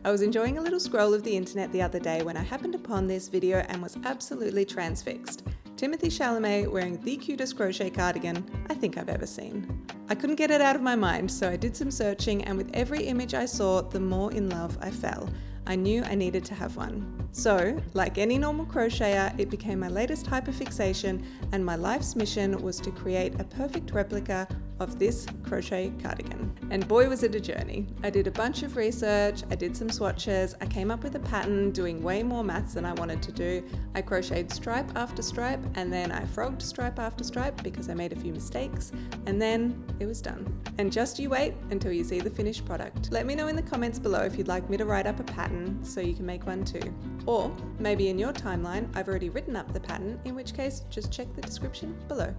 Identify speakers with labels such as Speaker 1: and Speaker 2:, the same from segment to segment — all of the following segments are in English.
Speaker 1: I was enjoying a little scroll of the internet the other day when I happened upon this video and was absolutely transfixed. Timothée Chalamet wearing the cutest crochet cardigan I think I've ever seen. I couldn't get it out of my mind, so I did some searching, and with every image I saw, the more in love I fell. I knew I needed to have one. So, like any normal crocheter, it became my latest hyperfixation, and my life's mission was to create a perfect replica of this crochet cardigan. And boy was it a journey. I did a bunch of research, I did some swatches, I came up with a pattern doing way more maths than I wanted to do. I crocheted stripe after stripe, and then I frogged stripe after stripe because I made a few mistakes, and then it was done. And just you wait until you see the finished product. Let me know in the comments below if you'd like me to write up a pattern so you can make one too. Or maybe in your timeline I've already written up the pattern, in which case just check the description below.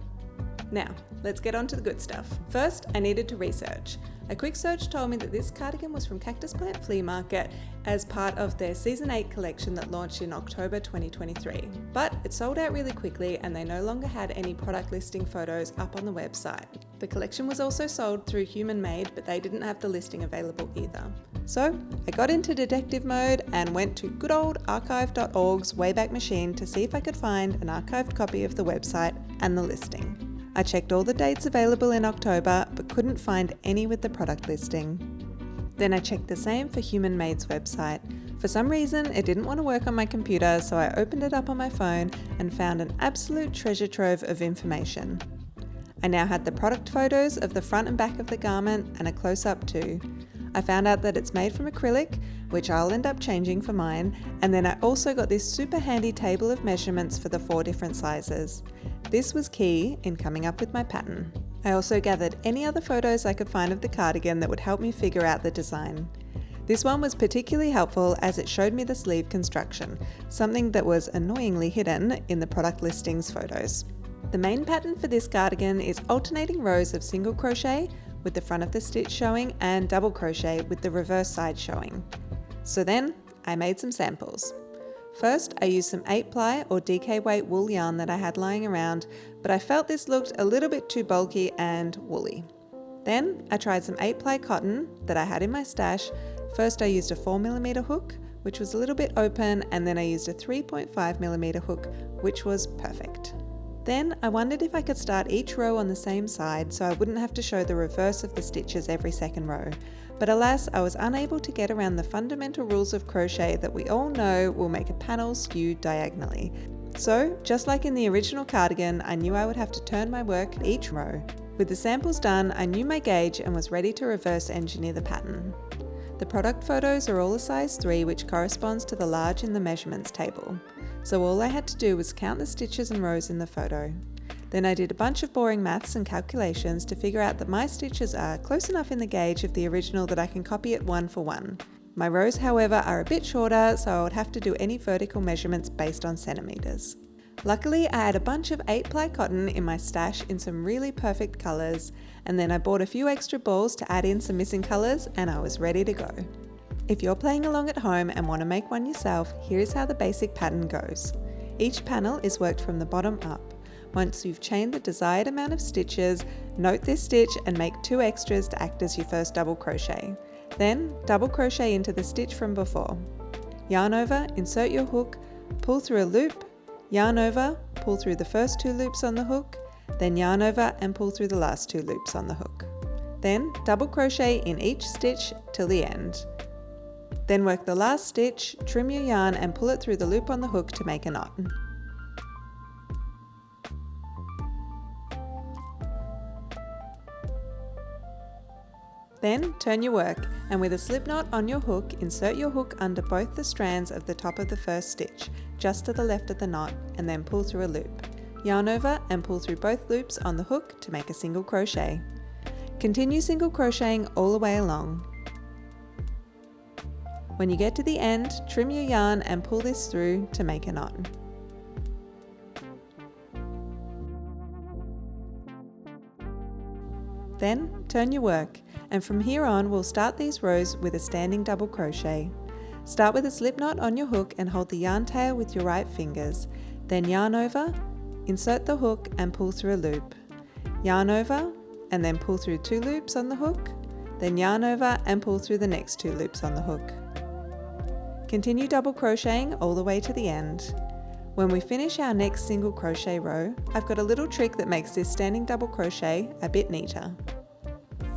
Speaker 1: Now, let's get on to the good stuff. First, I needed to research. A quick search told me that this cardigan was from Cactus Plant Flea Market as part of their Season 8 collection that launched in October 2023. But it sold out really quickly and they no longer had any product listing photos up on the website. The collection was also sold through Human Made, but they didn't have the listing available either. So I got into detective mode and went to good old archive.org's Wayback Machine to see if I could find an archived copy of the website and the listing. I checked all the dates available in October, but couldn't find any with the product listing. Then I checked the same for Human Made's website. For some reason, it didn't want to work on my computer, so I opened it up on my phone and found an absolute treasure trove of information. I now had the product photos of the front and back of the garment and a close-up too. I found out that it's made from acrylic, which I'll end up changing for mine, and then I also got this super handy table of measurements for the 4 different sizes. This was key in coming up with my pattern. I also gathered any other photos I could find of the cardigan that would help me figure out the design. This one was particularly helpful as it showed me the sleeve construction, something that was annoyingly hidden in the product listings photos. The main pattern for this cardigan is alternating rows of single crochet with the front of the stitch showing and double crochet with the reverse side showing. So then I made some samples. First, I used some 8-ply or DK weight wool yarn that I had lying around, but I felt this looked a little bit too bulky and woolly. Then I tried some 8-ply cotton that I had in my stash. First I used a 4mm hook, which was a little bit open, and then I used a 3.5mm hook, which was perfect. Then I wondered if I could start each row on the same side so I wouldn't have to show the reverse of the stitches every second row. But alas, I was unable to get around the fundamental rules of crochet that we all know will make a panel skew diagonally. So, just like in the original cardigan, I knew I would have to turn my work at each row. With the samples done, I knew my gauge and was ready to reverse engineer the pattern. The product photos are all a size 3, which corresponds to the large in the measurements table. So all I had to do was count the stitches and rows in the photo. Then I did a bunch of boring maths and calculations to figure out that my stitches are close enough in the gauge of the original that I can copy it 1 for 1. My rows, however, are a bit shorter, so I would have to do any vertical measurements based on centimeters. Luckily, I had a bunch of 8-ply cotton in my stash in some really perfect colors, and then I bought a few extra balls to add in some missing colors, and I was ready to go. If you're playing along at home and want to make one yourself, here's how the basic pattern goes. Each panel is worked from the bottom up. Once you've chained the desired amount of stitches, note this stitch and make 2 extras to act as your first double crochet. Then double crochet into the stitch from before. Yarn over, insert your hook, pull through a loop, yarn over, pull through the first 2 loops on the hook, then yarn over and pull through the last 2 loops on the hook. Then double crochet in each stitch till the end. Then work the last stitch, trim your yarn and pull it through the loop on the hook to make a knot. Then turn your work, and with a slip knot on your hook, insert your hook under both the strands of the top of the first stitch, just to the left of the knot, and then pull through a loop. Yarn over and pull through both loops on the hook to make a single crochet. Continue single crocheting all the way along. When you get to the end, trim your yarn and pull this through to make a knot. Then turn your work, and from here on we'll start these rows with a standing double crochet. Start with a slip knot on your hook and hold the yarn tail with your right fingers. Then yarn over, insert the hook and pull through a loop. Yarn over and then pull through 2 loops on the hook. Then yarn over and pull through the next 2 loops on the hook. Continue double crocheting all the way to the end. When we finish our next single crochet row, I've got a little trick that makes this standing double crochet a bit neater.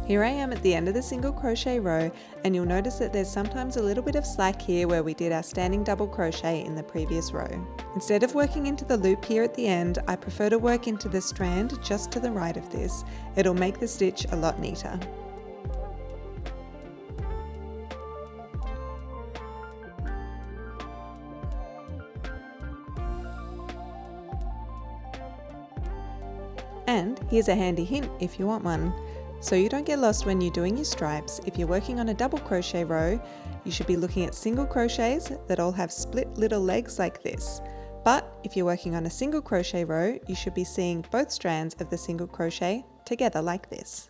Speaker 1: Here I am at the end of the single crochet row, and you'll notice that there's sometimes a little bit of slack here where we did our standing double crochet in the previous row. Instead of working into the loop here at the end, I prefer to work into the strand just to the right of this. It'll make the stitch a lot neater. And here's a handy hint if you want one. So you don't get lost when you're doing your stripes, if you're working on a double crochet row, you should be looking at single crochets that all have split little legs like this. But if you're working on a single crochet row, you should be seeing both strands of the single crochet together like this.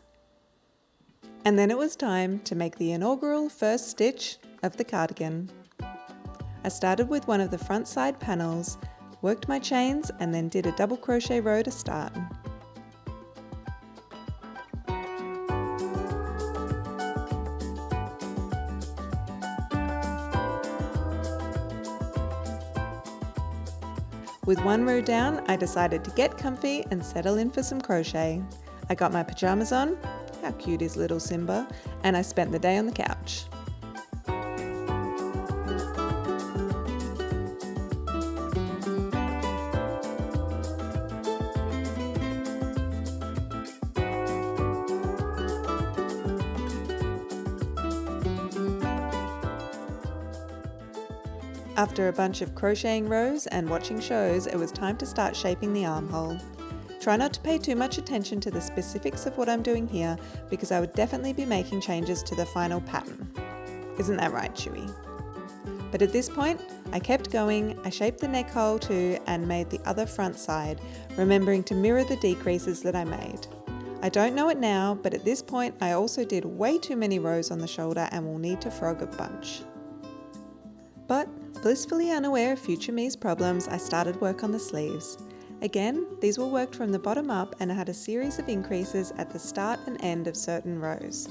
Speaker 1: And then it was time to make the inaugural first stitch of the cardigan. I started with one of the front side panels, worked my chains, and then did a double crochet row to start. With one row down, I decided to get comfy and settle in for some crochet. I got my pajamas on, how cute is little Simba, and I spent the day on the couch. After a bunch of crocheting rows and watching shows, it was time to start shaping the armhole. Try not to pay too much attention to the specifics of what I'm doing here, because I would definitely be making changes to the final pattern. Isn't that right, Chewy? But at this point, I kept going, I shaped the neck hole too and made the other front side, remembering to mirror the decreases that I made. I don't know it now, but at this point I also did way too many rows on the shoulder and will need to frog a bunch. But blissfully unaware of future me's problems, I started work on the sleeves. Again, these were worked from the bottom up and had a series of increases at the start and end of certain rows.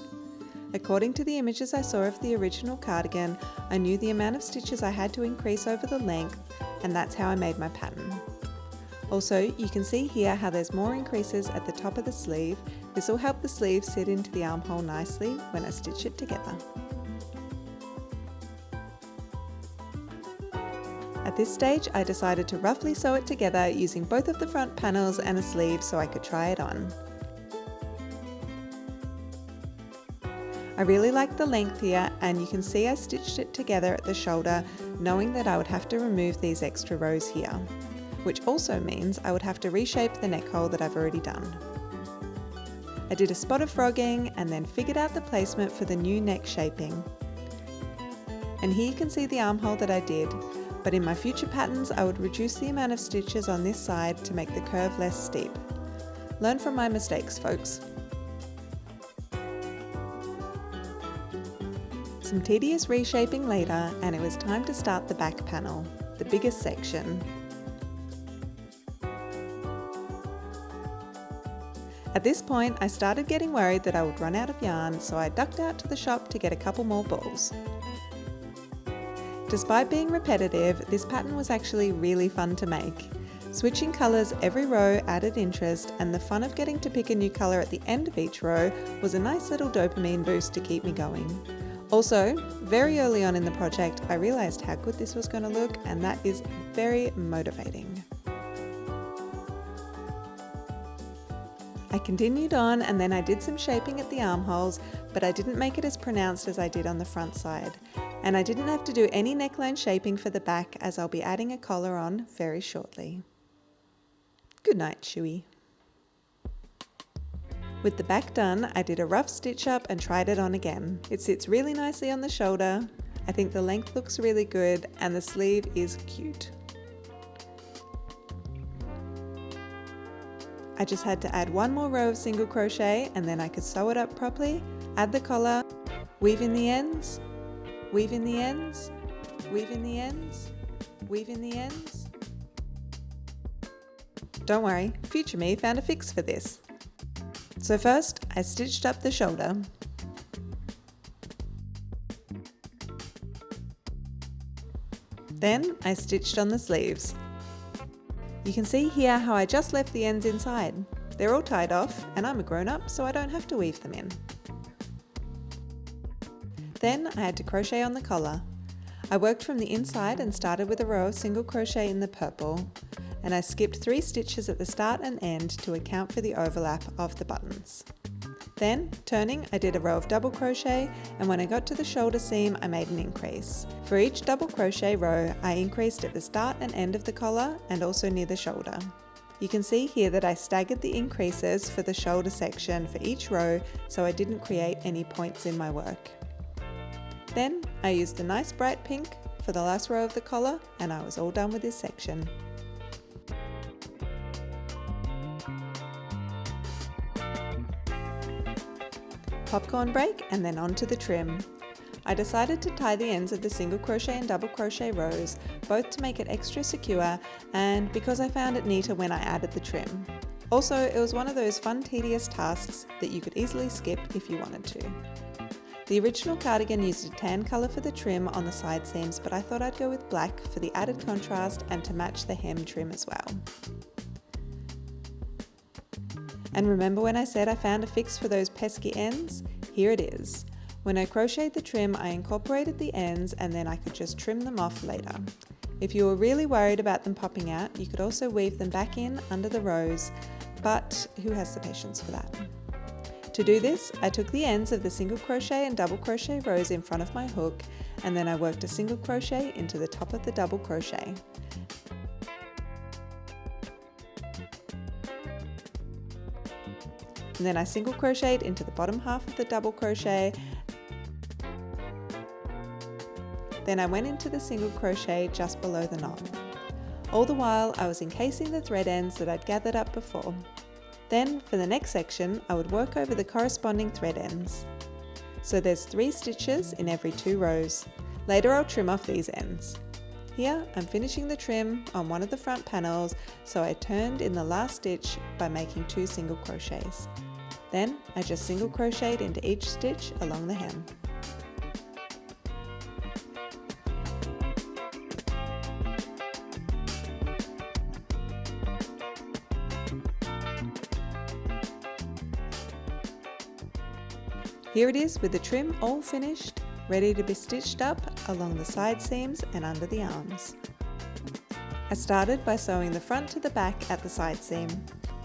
Speaker 1: According to the images I saw of the original cardigan, I knew the amount of stitches I had to increase over the length, and that's how I made my pattern. Also, you can see here how there's more increases at the top of the sleeve. This will help the sleeve sit into the armhole nicely when I stitch it together. At this stage, I decided to roughly sew it together using both of the front panels and a sleeve so I could try it on. I really liked the length here, and you can see I stitched it together at the shoulder, knowing that I would have to remove these extra rows here, which also means I would have to reshape the neck hole that I've already done. I did a spot of frogging and then figured out the placement for the new neck shaping. And here you can see the armhole that I did. But in my future patterns, I would reduce the amount of stitches on this side to make the curve less steep. Learn from my mistakes, folks. Some tedious reshaping later, and it was time to start the back panel, the biggest section. At this point, I started getting worried that I would run out of yarn, so I ducked out to the shop to get a couple more balls. Despite being repetitive, this pattern was actually really fun to make. Switching colours every row added interest, and the fun of getting to pick a new colour at the end of each row was a nice little dopamine boost to keep me going. Also, very early on in the project, I realised how good this was going to look, and that is very motivating. I continued on, and then I did some shaping at the armholes, but I didn't make it as pronounced as I did on the front side. And I didn't have to do any neckline shaping for the back, as I'll be adding a collar on very shortly. Good night, Chewy. With the back done, I did a rough stitch up and tried it on again. It sits really nicely on the shoulder. I think the length looks really good, and the sleeve is cute. I just had to add one more row of single crochet, and then I could sew it up properly, add the collar, weave in the ends, weave in the ends, weave in the ends, weave in the ends. Don't worry, future me found a fix for this. So first, I stitched up the shoulder. Then I stitched on the sleeves. You can see here how I just left the ends inside. They're all tied off, and I'm a grown-up, so I don't have to weave them in. Then I had to crochet on the collar. I worked from the inside and started with a row of single crochet in the purple, and I skipped 3 stitches at the start and end to account for the overlap of the buttons. Then, turning, I did a row of double crochet, and when I got to the shoulder seam, I made an increase. For each double crochet row, I increased at the start and end of the collar and also near the shoulder. You can see here that I staggered the increases for the shoulder section for each row so I didn't create any points in my work. Then, I used the nice bright pink for the last row of the collar, and I was all done with this section. Popcorn break and then onto the trim. I decided to tie the ends of the single crochet and double crochet rows, both to make it extra secure and because I found it neater when I added the trim. Also, it was one of those fun, tedious tasks that you could easily skip if you wanted to. The original cardigan used a tan colour for the trim on the side seams, but I thought I'd go with black for the added contrast and to match the hem trim as well. And remember when I said I found a fix for those pesky ends? Here it is. When I crocheted the trim, I incorporated the ends and then I could just trim them off later. If you were really worried about them popping out, you could also weave them back in under the rows, but who has the patience for that? To do this, I took the ends of the single crochet and double crochet rows in front of my hook, and then I worked a single crochet into the top of the double crochet. And then I single crocheted into the bottom half of the double crochet. Then I went into the single crochet just below the knot. All the while I was encasing the thread ends that I'd gathered up before. Then for the next section I would work over the corresponding thread ends. So there's 3 stitches in every 2 rows. Later I'll trim off these ends. Here I'm finishing the trim on one of the front panels, so I turned in the last stitch by making 2 single crochets. Then I just single crocheted into each stitch along the hem. Here it is with the trim all finished, ready to be stitched up along the side seams and under the arms. I started by sewing the front to the back at the side seam.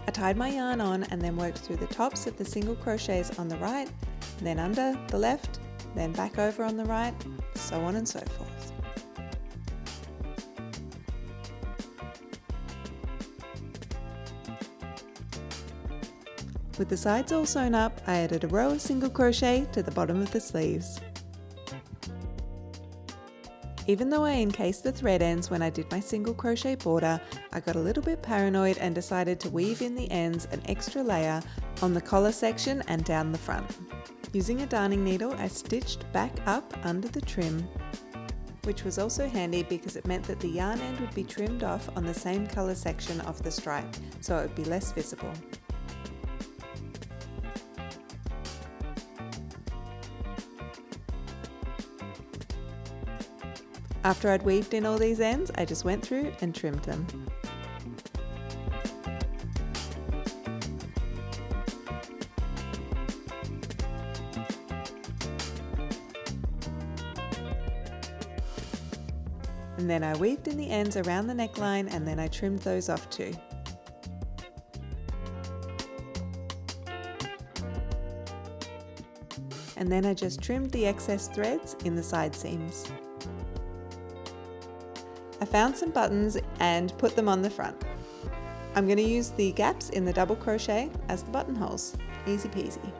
Speaker 1: I tied my yarn on and then worked through the tops of the single crochets on the right, then under the left, then back over on the right, so on and so forth. With the sides all sewn up, I added a row of single crochet to the bottom of the sleeves. Even though I encased the thread ends when I did my single crochet border, I got a little bit paranoid and decided to weave in the ends an extra layer on the collar section and down the front. Using a darning needle, I stitched back up under the trim, which was also handy because it meant that the yarn end would be trimmed off on the same color section of the stripe, so it would be less visible. After I'd weaved in all these ends, I just went through and trimmed them. And then I weaved in the ends around the neckline and then I trimmed those off too. And then I just trimmed the excess threads in the side seams. I found some buttons and put them on the front. I'm going to use the gaps in the double crochet as the buttonholes. Easy peasy.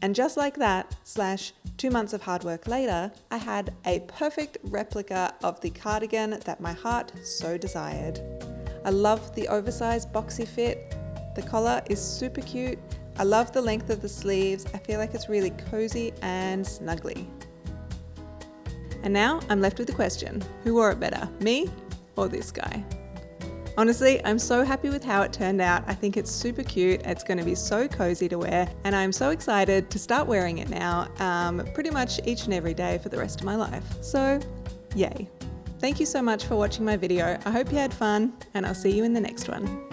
Speaker 1: And just like that, / 2 months of hard work later, I had a perfect replica of the cardigan that my heart so desired. I love the oversized boxy fit. The collar is super cute. I love the length of the sleeves. I feel like it's really cozy and snuggly. And now I'm left with the question, who wore it better, me or this guy? Honestly, I'm so happy with how it turned out. I think it's super cute. It's going to be so cozy to wear, and I'm so excited to start wearing it now, pretty much each and every day for the rest of my life. So, yay. Thank you so much for watching my video. I hope you had fun, and I'll see you in the next one.